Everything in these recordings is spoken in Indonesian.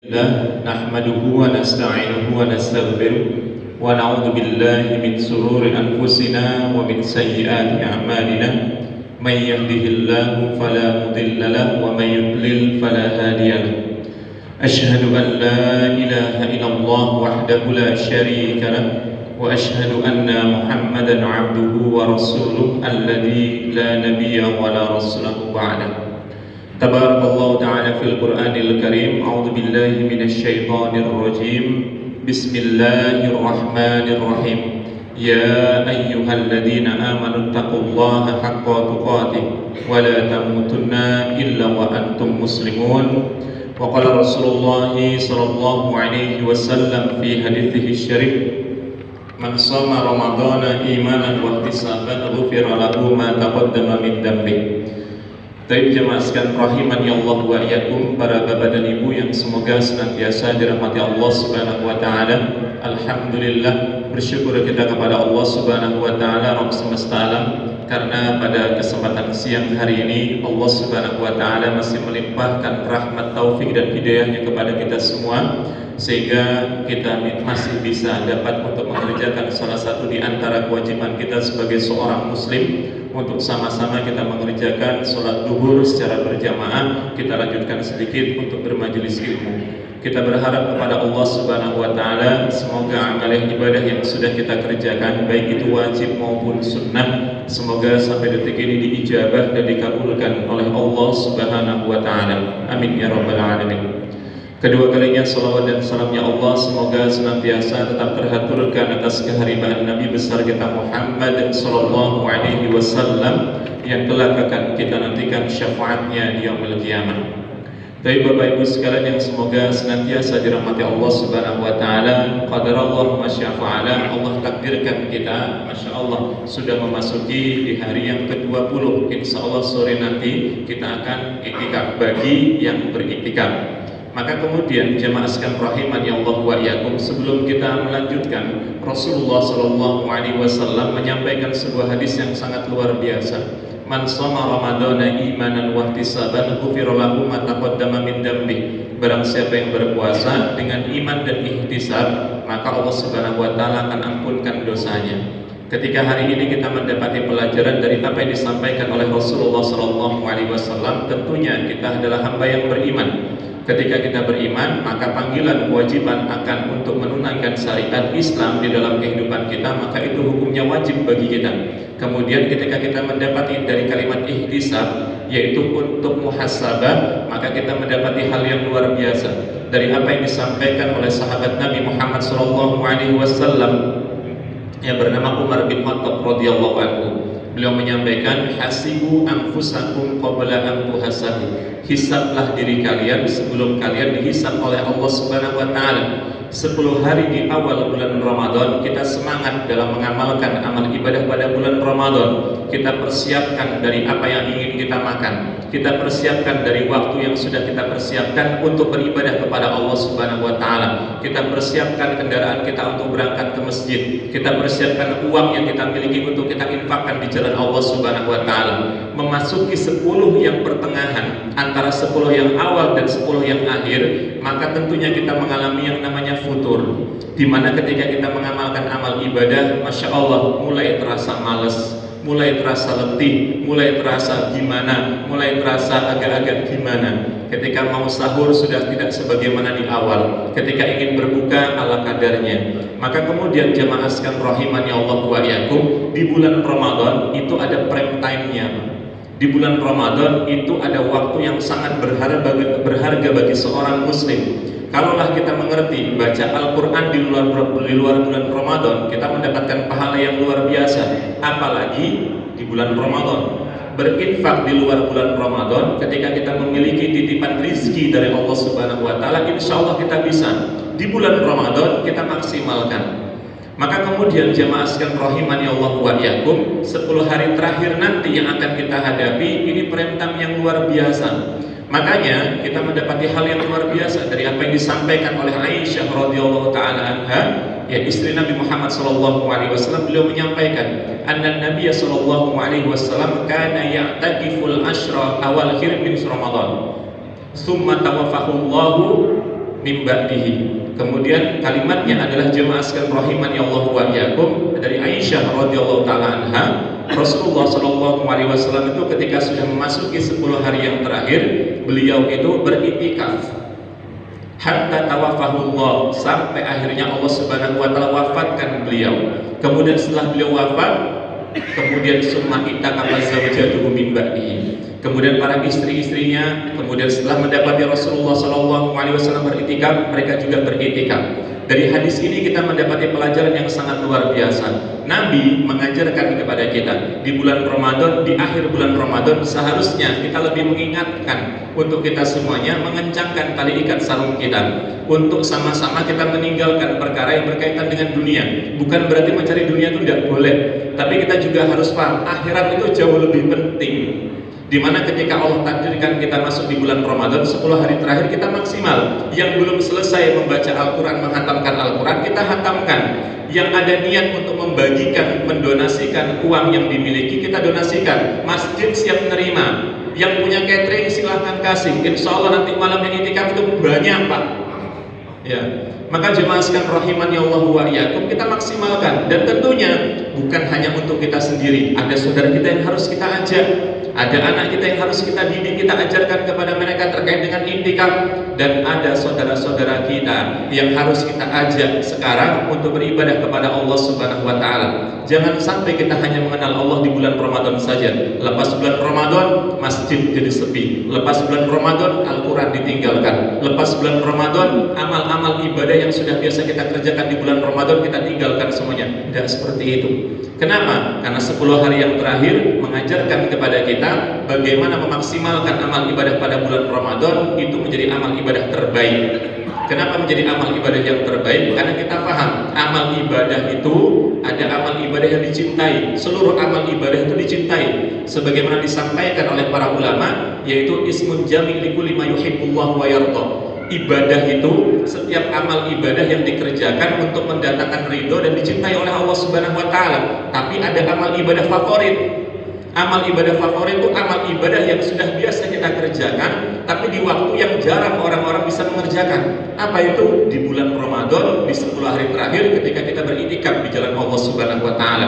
نحمده ونستعينه ونستغفره ونعوذ بالله من شرور أنفسنا ومن سيئات أعمالنا من يهده الله فلا مضل له ومن يضلل فلا هادي له أشهد أن لا إله إلا الله وحده لا شريك له وأشهد أن محمدا عبده ورسوله الذي لا نبي ولا رسول بعده تبارك الله تعالى في القرآن الكريم أعوذ بالله من الشيطان الرجيم بسم الله الرحمن الرحيم يا أيها الذين آمنوا اتقوا الله حق تقاته ولا تموتن إلا وأنتم مسلمون وقال رسول الله صلى الله عليه وسلم في حديثه الشريف من صام رمضان إيمانا واحتسابا غفر له ما تقدم من ذنبه. Taib jemaah sekalian rahimani Allah wa iyyakum, para bapak dan ibu yang semoga senantiasa dirahmati Allah Subhanahu wa taala. Alhamdulillah, bersyukur kita kepada Allah Subhanahu wa taala Rabb semesta alam karena pada kesempatan siang hari ini Allah Subhanahu wa taala masih melimpahkan rahmat, taufik dan hidayahnya kepada kita semua sehingga kita masih bisa dapat untuk mengerjakan salah satu di antara kewajiban kita sebagai seorang muslim, untuk sama-sama kita mengerjakan sholat duhur secara berjamaah. Kita lanjutkan sedikit untuk bermajelis ilmu. Kita berharap kepada Allah Subhanahu wa taala semoga amal ibadah yang sudah kita kerjakan, baik itu wajib maupun sunnah, semoga sampai detik ini diijabah dan dikabulkan oleh Allah Subhanahu wa taala. Amin ya rabbal alamin. Kedua kalinya salawat dan salamnya Allah semoga senantiasa tetap terhaturkan atas keharibaan Nabi besar kita Muhammad sallallahu alaihi wasallam yang kelak akan kita nantikan syafaatnya di yaumil qiyamah. Baik Bapak Ibu sekalian yang semoga senantiasa dirahmati Allah Subhanahu wa taala, qadarallahu ma syaa fa'ala. Allah takdirkan kita, Masya Allah, sudah memasuki di hari yang ke-20. Insyaallah sore nanti kita akan iktikaf bagi yang beriktikaf. Maka kemudian jemaah sekalian rahimani Allah wa iyyakum, sebelum kita melanjutkan, Rasulullah sallallahu alaihi wasallam menyampaikan sebuah hadis yang sangat luar biasa. Man shoma ramadhana imanan wa ihtisaban ghufira lahu ma taqaddama min dambi. Barang siapa yang berpuasa dengan iman dan ihtisab, maka Allah Subhanahu wa taala akan ampunkan dosanya. Ketika hari ini kita mendapati pelajaran dari apa yang disampaikan oleh Rasulullah sallallahu alaihi wasallam, tentunya kita adalah hamba yang beriman. Ketika kita beriman, maka panggilan kewajiban akan untuk menunaikan syariat Islam di dalam kehidupan kita, maka itu hukumnya wajib bagi kita. Kemudian ketika kita mendapati dari kalimat ihtisab, yaitu untuk muhasabah, maka kita mendapati hal yang luar biasa dari apa yang disampaikan oleh sahabat Nabi Muhammad SAW yang bernama Umar bin Khattab radhiyallahu anhu. Beliau menyampaikan, hasibu anfusakum qabla an tuhasabu. Hisablah diri kalian sebelum kalian dihisab oleh Allah Subhanahu wa taala. 10 hari di awal bulan Ramadan kita semangat dalam mengamalkan amal ibadah pada bulan Ramadan. Kita persiapkan dari apa yang ingin kita makan. Kita persiapkan dari waktu yang sudah kita persiapkan untuk beribadah kepada Allah Subhanahu wa taala. Kita persiapkan kendaraan kita untuk berangkat ke masjid. Kita persiapkan uang yang kita miliki untuk kita infakkan di jalan Allah Subhanahu wa taala. Memasuki 10 yang pertengahan, antara 10 yang awal dan 10 yang akhir, maka tentunya kita mengalami yang namanya futur, di mana ketika kita mengamalkan amal ibadah, Masya Allah, mulai terasa malas, mulai terasa letih, mulai terasa gimana, mulai terasa agak-agak gimana. Ketika mau sahur sudah tidak sebagaimana di awal, ketika ingin berbuka ala kadarnya. Maka kemudian jemaah sekalian rahimani Allah wa iyyakum, di bulan Ramadan itu ada prime time-nya. Di bulan Ramadan itu ada waktu yang sangat berharga bagi seorang muslim. Kalaulah kita mengerti baca Al-Quran di luar bulan Ramadan, kita mendapatkan pahala yang luar biasa. Apalagi di bulan Ramadan, berinfak di luar bulan Ramadan, ketika kita memiliki titipan rizki dari Allah Subhanahu wa taala, insya Allah kita bisa di bulan Ramadan kita maksimalkan. Maka kemudian jemaah sekalian rahimani Allah wa iyyakum, 10 hari terakhir nanti yang akan kita hadapi ini prime time yang luar biasa. Makanya kita mendapati hal yang luar biasa dari apa yang disampaikan oleh Aisyah radhiyallahu taala anha, ya istri Nabi Muhammad sallallahu alaihi wasallam. Beliau menyampaikan, anna Nabi sallallahu alaihi wasallam kana ya'takiful ashra awal akhir min Ramadan. Tsumma tawaffahu Allahu min ba'dihi. Kemudian kalimatnya adalah jemaah sekalian rahimani Allah wa iyyakum, dari Aisyah radhiyallahu taala anha, Rasulullah sallallahu alaihi wasallam itu ketika sudah memasuki 10 hari yang terakhir, beliau itu beriktikaf hatta tawafahullah, sampai akhirnya Allah Subhanahu wa taala wafatkan beliau. Kemudian setelah beliau wafat, kemudian summa itaqafa zawjatuhu min ba'dihi. Kemudian para istri-istrinya, kemudian setelah mendapati Rasulullah SAW beriktikaf, mereka juga beriktikaf. Dari hadis ini kita mendapati pelajaran yang sangat luar biasa. Nabi mengajarkan kepada kita di bulan Ramadan, di akhir bulan Ramadan, seharusnya kita lebih mengingatkan untuk kita semuanya mengencangkan tali ikat sarung kita, untuk sama-sama kita meninggalkan perkara yang berkaitan dengan dunia. Bukan berarti mencari dunia itu tidak boleh, tapi kita juga harus paham akhirat itu jauh lebih penting. Dimana ketika Allah takdirkan kita masuk di bulan Ramadan, 10 hari terakhir kita maksimal. Yang belum selesai membaca Al-Quran, menghatamkan Al-Quran, kita hatamkan. Yang ada niat untuk membagikan, mendonasikan uang yang dimiliki, kita donasikan. Masjid siap menerima. Yang punya catering silahkan kasih. Insya Allah nanti malam yang itikaf itu banyak, Pak. Ya, maka jemaah sekalian rahimani Allah wa iyyakum, kita maksimalkan. Dan tentunya bukan hanya untuk kita sendiri, ada saudara kita yang harus kita ajak, ada anak kita yang harus kita didik, kita ajarkan kepada mereka terkait dengan intikaf, dan ada saudara-saudara kita yang harus kita ajak sekarang untuk beribadah kepada Allah Subhanahu wa taala. Jangan sampai kita hanya mengenal Allah di bulan Ramadan saja. Lepas bulan Ramadan, masjid jadi sepi. Lepas bulan Ramadan, Al-Quran ditinggalkan. Lepas bulan Ramadan, amal-amal ibadah yang sudah biasa kita kerjakan di bulan Ramadan kita tinggalkan semuanya. Tidak seperti itu. Kenapa? Karena 10 hari yang terakhir mengajarkan kepada kita bagaimana memaksimalkan amal ibadah pada bulan Ramadan itu menjadi amal ibadah terbaik. Kenapa menjadi amal ibadah yang terbaik? Karena kita paham amal ibadah itu ada amal ibadah yang dicintai. Seluruh amal ibadah itu dicintai. Sebagaimana disampaikan oleh para ulama, yaitu ismun jami' likulli ma yuhibbullah wa yarda. Ibadah itu setiap amal ibadah yang dikerjakan untuk mendatangkan ridho dan dicintai oleh Allah Subhanahu wa taala. Tapi ada amal ibadah favorit. Amal ibadah favorit itu amal ibadah yang sudah biasa kita kerjakan, tapi di waktu yang jarang orang-orang bisa mengerjakan. Apa itu? Di bulan Ramadan, di 10 hari terakhir ketika kita beriktikaf di jalan Allah Subhanahu wa taala.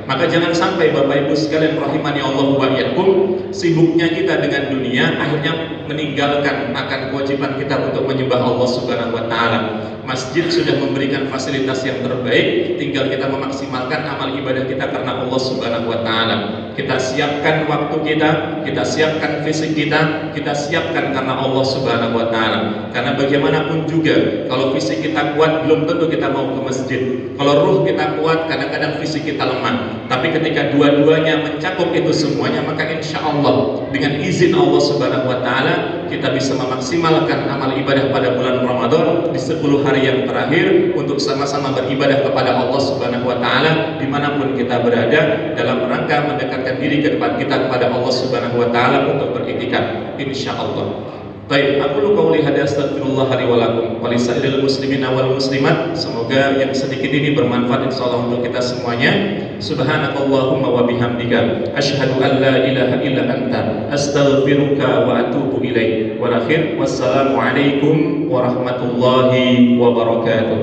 Maka jangan sampai Bapak Ibu sekalian rahimani Allah wa iyyakum, sibuknya kita dengan dunia akhirnya meninggalkan akan kewajiban kita untuk menyembah Allah Subhanahu wa taala. Masjid sudah memberikan fasilitas yang terbaik, tinggal kita memaksimalkan amal ibadah kita karena Allah Subhanahu wa taala. Kita siapkan waktu kita siapkan fisik kita siapkan karena Allah Subhanahu wa taala. Karena bagaimanapun juga kalau fisik kita kuat belum tentu kita mau ke masjid. Kalau ruh kita kuat kadang-kadang fisik kita lemah. Tapi ketika dua-duanya mencakup itu semuanya, maka insya Allah dengan izin Allah Subhanahu wa taala kita bisa memaksimalkan amal ibadah pada bulan Ramadan di 10 hari yang terakhir untuk sama-sama beribadah kepada Allah Subhanahu wa taala dimanapun kita berada, dalam rangka mendekatkan diri ke depan kita kepada Allah Subhanahu wa taala untuk beriktikaf insyaallah. Baik, aku lu qauli hadza astaghfirullah li wa lakum wa lisairil muslimin wal muslimat. Semoga yang sedikit ini bermanfaat insyaallah untuk kita semuanya. Subhanakallahumma wa bihamdika asyhadu an la ilaha illa anta astaghfiruka wa atubu ilaik. Wa akhir wassalamu alaikum warahmatullahi wabarakatuh.